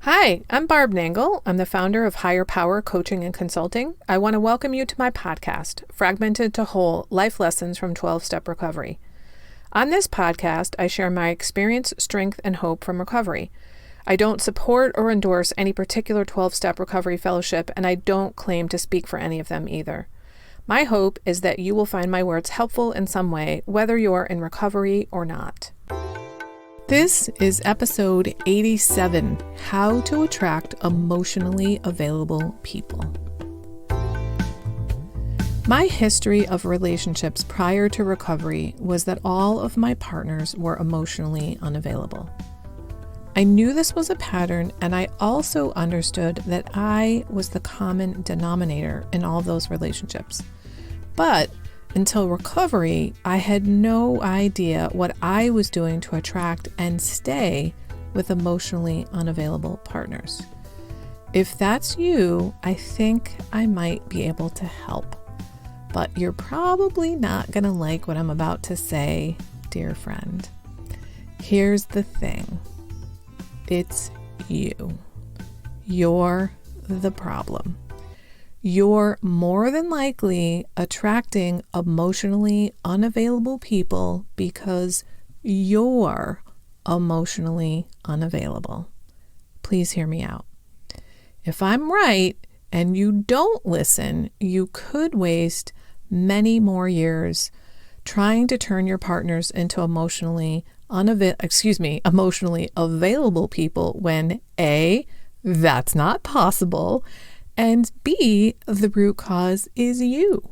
Hi, I'm Barb Nangle. I'm the founder of Higher Power Coaching and Consulting. I want to welcome you to my podcast, Fragmented to Whole: Life Lessons from 12-Step Recovery. On this podcast, I share my experience, strength, and hope from recovery. I don't support or endorse any particular 12-step recovery fellowship, and I don't claim to speak for any of them either. My hope is that you will find my words helpful in some way, whether you're in recovery or not. This is episode 87, How to Attract Emotionally Available People. My history of relationships prior to recovery was that all of my partners were emotionally unavailable. I knew this was a pattern, and I also understood that I was the common denominator in all those relationships. But until recovery, I had no idea what I was doing to attract and stay with emotionally unavailable partners. If that's you, I think I might be able to help. But you're probably not going to like what I'm about to say, dear friend. Here's the thing. It's you. You're the problem. You're more than likely attracting emotionally unavailable people because you're emotionally unavailable. Please hear me out. If I'm right and you don't listen, you could waste many more years trying to turn your partners into emotionally available people when A, that's not possible, and B, the root cause is you.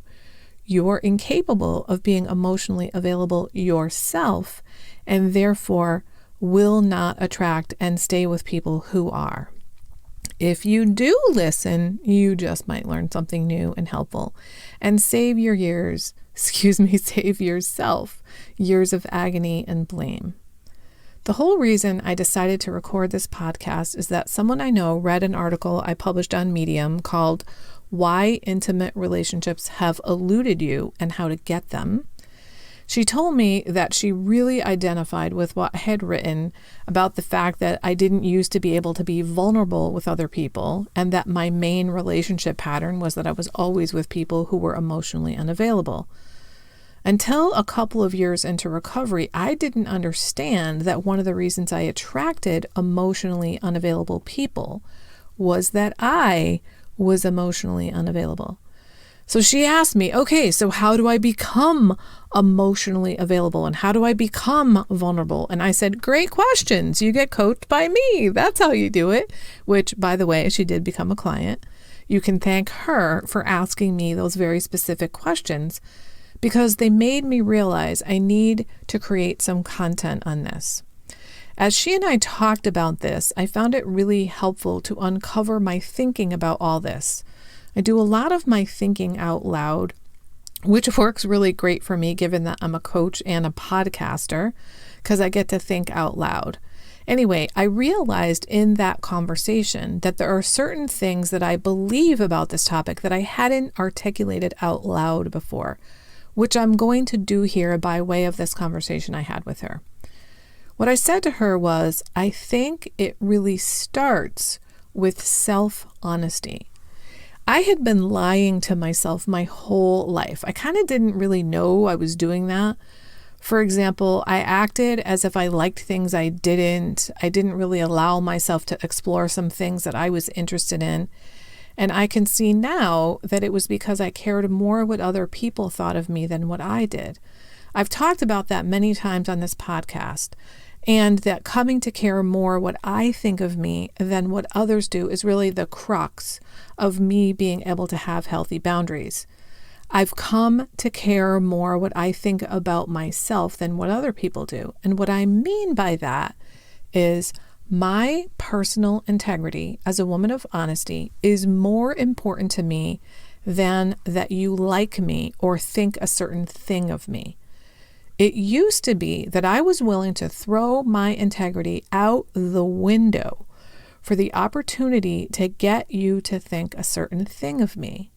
You're incapable of being emotionally available yourself, and therefore will not attract and stay with people who are. If you do listen, you just might learn something new and helpful and save yourself years of agony and blame. The whole reason I decided to record this podcast is that someone I know read an article I published on Medium called Why Intimate Relationships Have Eluded You and How to Get Them. She told me that she really identified with what I had written about the fact that I didn't used to be able to be vulnerable with other people, and that my main relationship pattern was that I was always with people who were emotionally unavailable. Until a couple of years into recovery, I didn't understand that one of the reasons I attracted emotionally unavailable people was that I was emotionally unavailable. So she asked me, okay, so how do I become emotionally available and how do I become vulnerable? And I said, great questions. You get coached by me. That's how you do it. Which, by the way, she did become a client. You can thank her for asking me those very specific questions, because they made me realize I need to create some content on this. As she and I talked about this, I found it really helpful to uncover my thinking about all this. I do a lot of my thinking out loud, which works really great for me given that I'm a coach and a podcaster, because I get to think out loud. Anyway, I realized in that conversation that there are certain things that I believe about this topic that I hadn't articulated out loud before, which I'm going to do here by way of this conversation I had with her. What I said to her was, I think it really starts with self-honesty. I had been lying to myself my whole life. I kind of didn't really know I was doing that. For example, I acted as if I liked things I didn't. I didn't really allow myself to explore some things that I was interested in. And I can see now that it was because I cared more what other people thought of me than what I did. I've talked about that many times on this podcast, and that coming to care more what I think of me than what others do is really the crux of me being able to have healthy boundaries. I've come to care more what I think about myself than what other people do. And what I mean by that is my personal integrity as a woman of honesty is more important to me than that you like me or think a certain thing of me. It used to be that I was willing to throw my integrity out the window for the opportunity to get you to think a certain thing of me.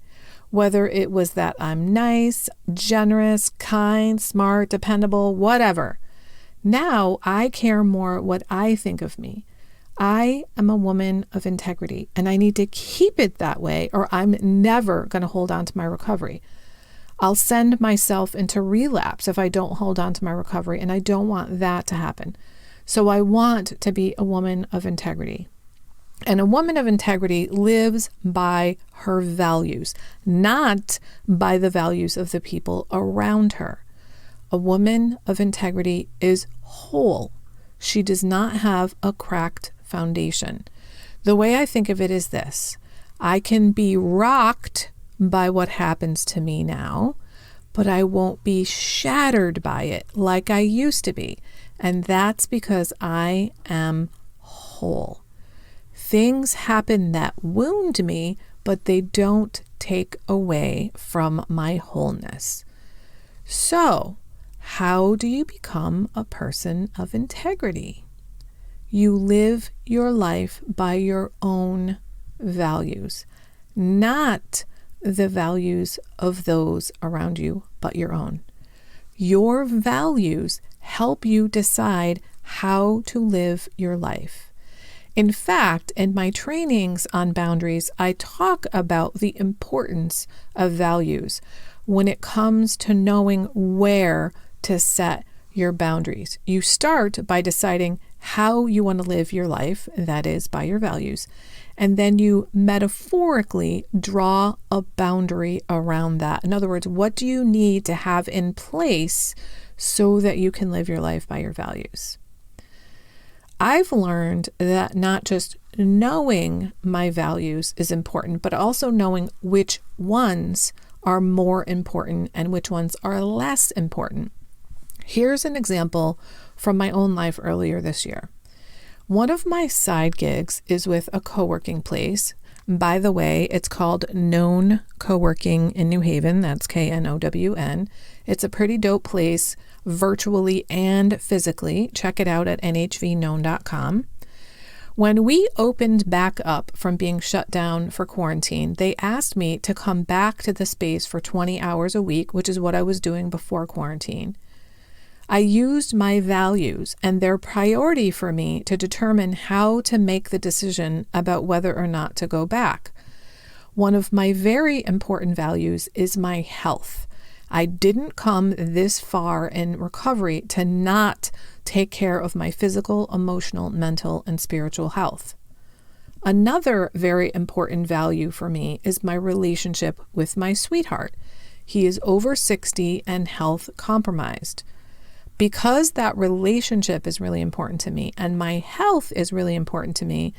Whether it was that I'm nice, generous, kind, smart, dependable, whatever. Now I care more what I think of me. I am a woman of integrity and I need to keep it that way or I'm never going to hold on to my recovery. I'll send myself into relapse if I don't hold on to my recovery, and I don't want that to happen. So I want to be a woman of integrity. And a woman of integrity lives by her values, not by the values of the people around her. A woman of integrity is whole. She does not have a cracked foundation. The way I think of it is this: I can be rocked by what happens to me now, but I won't be shattered by it like I used to be. And that's because I am whole. Things happen that wound me, but they don't take away from my wholeness. So, how do you become a person of integrity? You live your life by your own values, not the values of those around you, but your own. Your values help you decide how to live your life. In fact, in my trainings on boundaries, I talk about the importance of values when it comes to knowing where to set your boundaries. You start by deciding how you want to live your life, that is, by your values, and then you metaphorically draw a boundary around that. In other words, what do you need to have in place so that you can live your life by your values? I've learned that not just knowing my values is important, but also knowing which ones are more important and which ones are less important. Here's an example from my own life earlier this year. One of my side gigs is with a co-working place. By the way, it's called Known Co-working in New Haven. That's KNOWN. It's a pretty dope place, virtually and physically. Check it out at nhvknown.com. When we opened back up from being shut down for quarantine, they asked me to come back to the space for 20 hours a week, which is what I was doing before quarantine. I used my values and their priority for me to determine how to make the decision about whether or not to go back. One of my very important values is my health. I didn't come this far in recovery to not take care of my physical, emotional, mental, and spiritual health. Another very important value for me is my relationship with my sweetheart. He is over 60 and health compromised. Because that relationship is really important to me and my health is really important to me,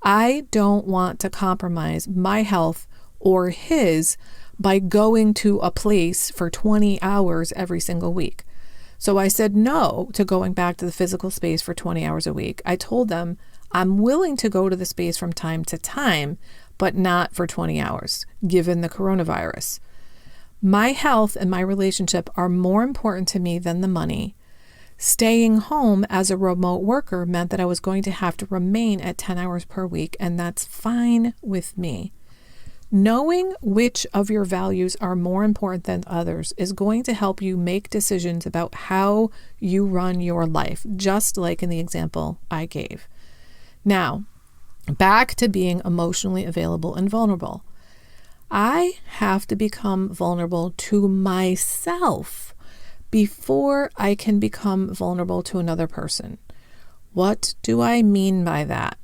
I don't want to compromise my health or his by going to a place for 20 hours every single week. So I said no to going back to the physical space for 20 hours a week. I told them I'm willing to go to the space from time to time, but not for 20 hours, given the coronavirus. My health and my relationship are more important to me than the money. Staying home as a remote worker meant that I was going to have to remain at 10 hours per week, and that's fine with me. Knowing which of your values are more important than others is going to help you make decisions about how you run your life, just like in the example I gave. Now, back to being emotionally available and vulnerable. I have to become vulnerable to myself before I can become vulnerable to another person. What do I mean by that?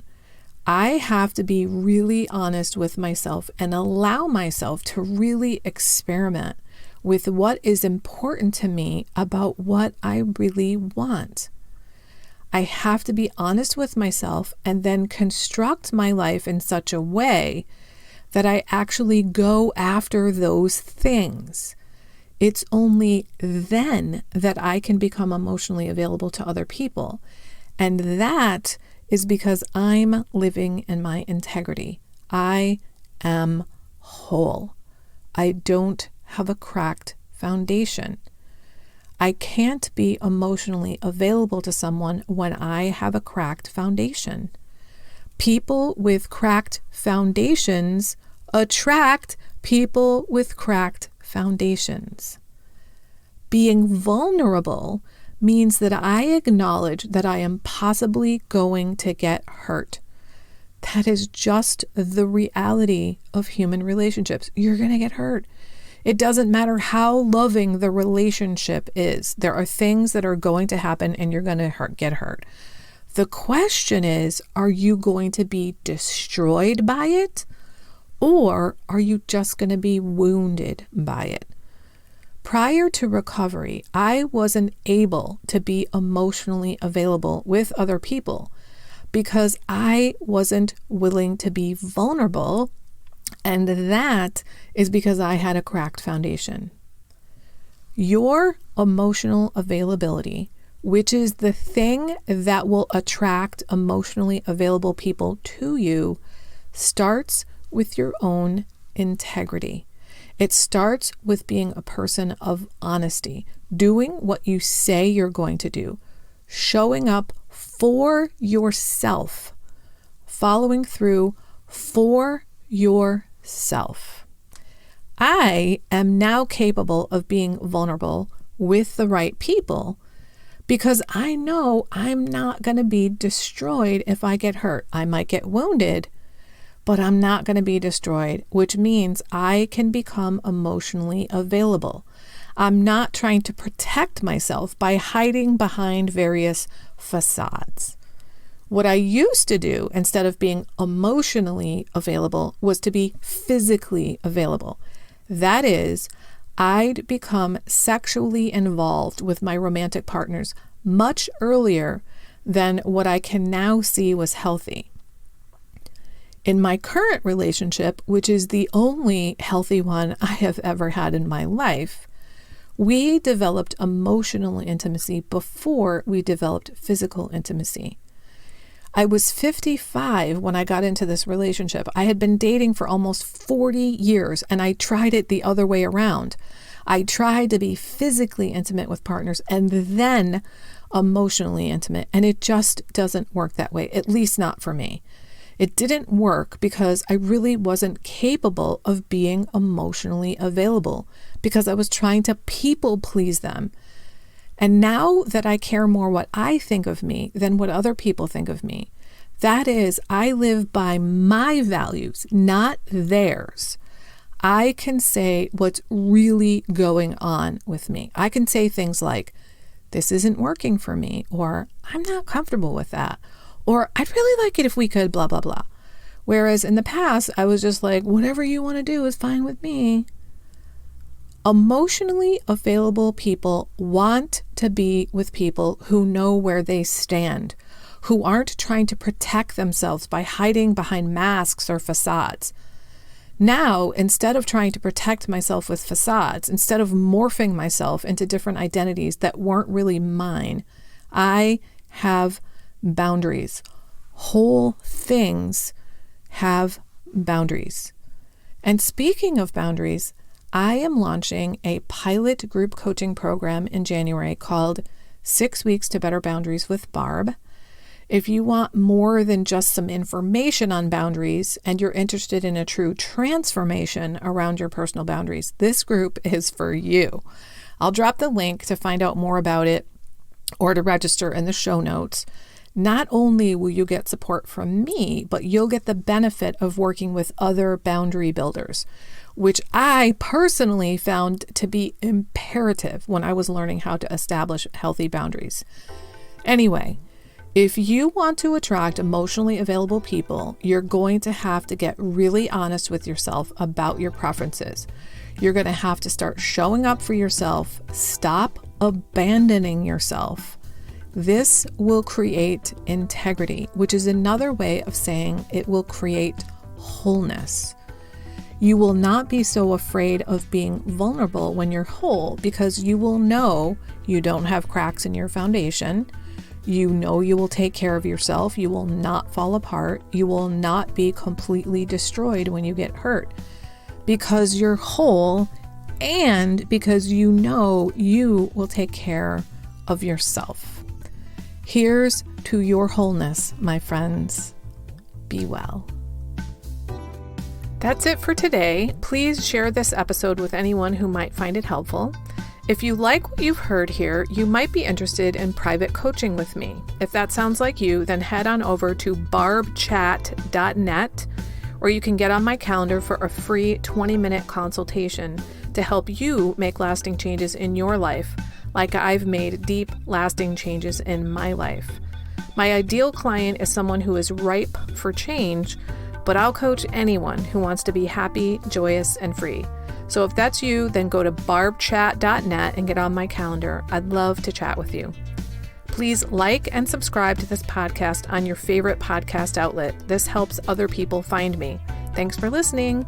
I have to be really honest with myself and allow myself to really experiment with what is important to me about what I really want. I have to be honest with myself and then construct my life in such a way that I actually go after those things. It's only then that I can become emotionally available to other people. And that is because I'm living in my integrity. I am whole. I don't have a cracked foundation. I can't be emotionally available to someone when I have a cracked foundation. People with cracked foundations attract people with cracked foundations. Being vulnerable means that I acknowledge that I am possibly going to get hurt. That is just the reality of human relationships. You're going to get hurt. It doesn't matter how loving the relationship is. There are things that are going to happen and you're going to get hurt. The question is, are you going to be destroyed by it? Or are you just going to be wounded by it? Prior to recovery, I wasn't able to be emotionally available with other people because I wasn't willing to be vulnerable, and that is because I had a cracked foundation. Your emotional availability, which is the thing that will attract emotionally available people to you, starts with your own integrity. It starts with being a person of honesty, doing what you say you're going to do, showing up for yourself, following through for yourself. I am now capable of being vulnerable with the right people because I know I'm not going to be destroyed if I get hurt. I might get wounded, but I'm not going to be destroyed, which means I can become emotionally available. I'm not trying to protect myself by hiding behind various facades. What I used to do instead of being emotionally available was to be physically available. That is, I'd become sexually involved with my romantic partners much earlier than what I can now see was healthy. In my current relationship, which is the only healthy one I have ever had in my life, we developed emotional intimacy before we developed physical intimacy. I was 55 when I got into this relationship. I had been dating for almost 40 years, and I tried it the other way around. I tried to be physically intimate with partners and then emotionally intimate, and it just doesn't work that way, at least not for me. It didn't work because I really wasn't capable of being emotionally available because I was trying to people please them. And now that I care more what I think of me than what other people think of me, that is, I live by my values, not theirs. I can say what's really going on with me. I can say things like, this isn't working for me, or I'm not comfortable with that, or I'd really like it if we could, blah, blah, blah. Whereas in the past, I was just like, whatever you want to do is fine with me. Emotionally available people want to be with people who know where they stand, who aren't trying to protect themselves by hiding behind masks or facades. Now, instead of trying to protect myself with facades, instead of morphing myself into different identities that weren't really mine, I have boundaries. Whole things have boundaries. And speaking of boundaries, I am launching a pilot group coaching program in January called 6 Weeks to Better Boundaries with Barb. If you want more than just some information on boundaries and you're interested in a true transformation around your personal boundaries, this group is for you. I'll drop the link to find out more about it or to register in the show notes. Not only will you get support from me, but you'll get the benefit of working with other boundary builders, which I personally found to be imperative when I was learning how to establish healthy boundaries. Anyway, if you want to attract emotionally available people, you're going to have to get really honest with yourself about your preferences. You're going to have to start showing up for yourself. Stop abandoning yourself. This will create integrity, which is another way of saying it will create wholeness. You will not be so afraid of being vulnerable when you're whole because you will know you don't have cracks in your foundation. You know you will take care of yourself. You will not fall apart. You will not be completely destroyed when you get hurt because you're whole and because you know you will take care of yourself. Here's to your wholeness, my friends. Be well. That's it for today. Please share this episode with anyone who might find it helpful. If you like what you've heard here, you might be interested in private coaching with me. If that sounds like you, then head on over to barbchat.net, or you can get on my calendar for a free 20-minute consultation to help you make lasting changes in your life, like I've made deep, lasting changes in my life. My ideal client is someone who is ripe for change, but I'll coach anyone who wants to be happy, joyous, and free. So if that's you, then go to barbchat.net and get on my calendar. I'd love to chat with you. Please like and subscribe to this podcast on your favorite podcast outlet. This helps other people find me. Thanks for listening.